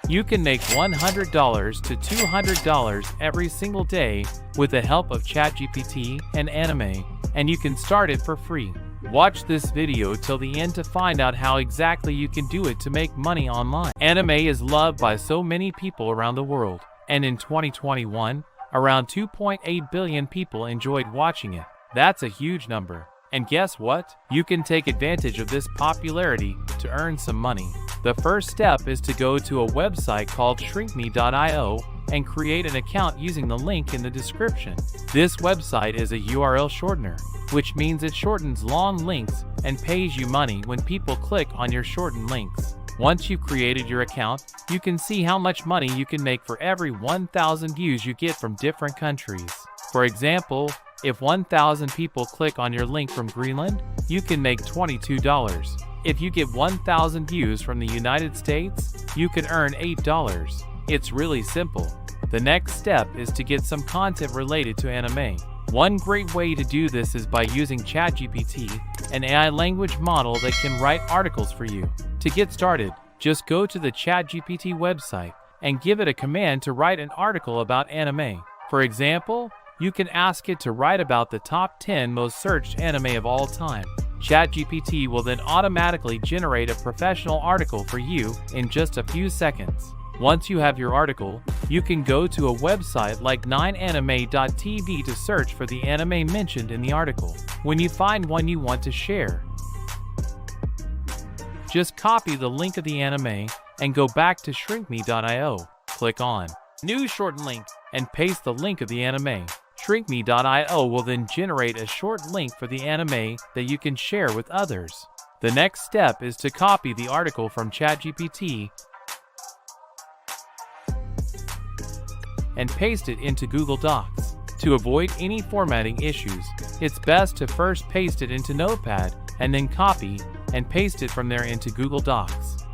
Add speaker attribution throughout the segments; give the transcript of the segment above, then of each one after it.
Speaker 1: You can make $100 to $200 every single day with the help of ChatGPT and anime, and you can start it for free. Watch this video till the end to find out how exactly you can do it to make money online. Anime is loved by so many people around the world, and in 2021, around 2.8 billion people enjoyed watching it. That's a huge number. And guess what? You can take advantage of this popularity to earn some money. The first step is to go to a website called Shrinkme.io and create an account using the link in the description. This website is a URL shortener, which means it shortens long links and pays you money when people click on your shortened links. Once you've created your account, you can see how much money you can make for every 1,000 views you get from different countries. For example, if 1,000 people click on your link from Greenland, you can make $22. If you get 1,000 views from the United States, you can earn $8. It's really simple. The next step is to get some content related to anime. One great way to do this is by using ChatGPT, an AI language model that can write articles for you. To get started, just go to the ChatGPT website and give it a command to write an article about anime. For example, you can ask it to write about the top 10 most searched anime of all time. ChatGPT will then automatically generate a professional article for you in just a few seconds. Once you have your article, you can go to a website like 9anime.tv to search for the anime mentioned in the article. When you find one you want to share, just copy the link of the anime and go back to Shrinkme.io. Click on New Shortened Link and paste the link of the anime. Shrinkme.io will then generate a short link for the anime that you can share with others. The next step is to copy the article from ChatGPT and paste it into Google Docs. To avoid any formatting issues, it's best to first paste it into Notepad and then copy and paste it from there into Google Docs.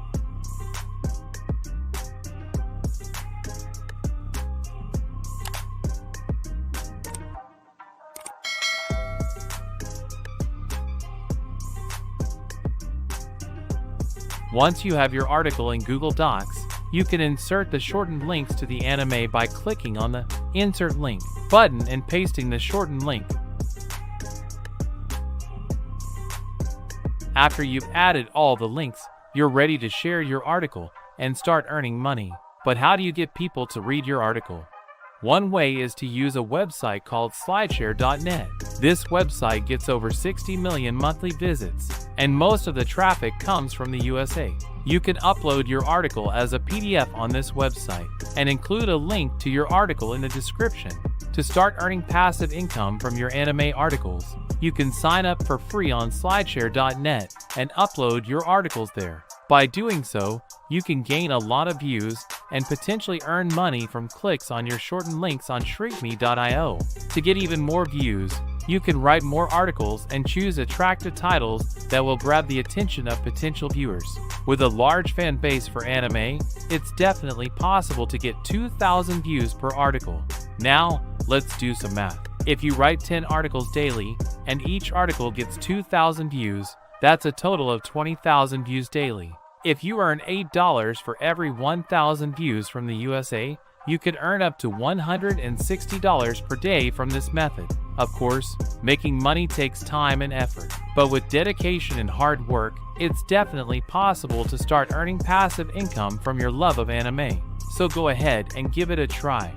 Speaker 1: Once you have your article in Google Docs, you can insert the shortened links to the anime by clicking on the Insert Link button and pasting the shortened link. After you've added all the links, you're ready to share your article and start earning money. But how do you get people to read your article? One way is to use a website called slideshare.net. This website gets over 60 million monthly visits, and most of the traffic comes from the USA. You can upload your article as a PDF on this website and include a link to your article in the description. To start earning passive income from your anime articles, you can sign up for free on slideshare.net and upload your articles there. By doing so, you can gain a lot of views and potentially earn money from clicks on your shortened links on Shrinkme.io. To get even more views, you can write more articles and choose attractive titles that will grab the attention of potential viewers. With a large fan base for anime, it's definitely possible to get 2,000 views per article. Now, let's do some math. If you write 10 articles daily and each article gets 2,000 views, that's a total of 20,000 views daily. If you earn $8 for every 1,000 views from the USA, you could earn up to $160 per day from this method. Of course, making money takes time and effort, but with dedication and hard work, it's definitely possible to start earning passive income from your love of anime. So go ahead and give it a try.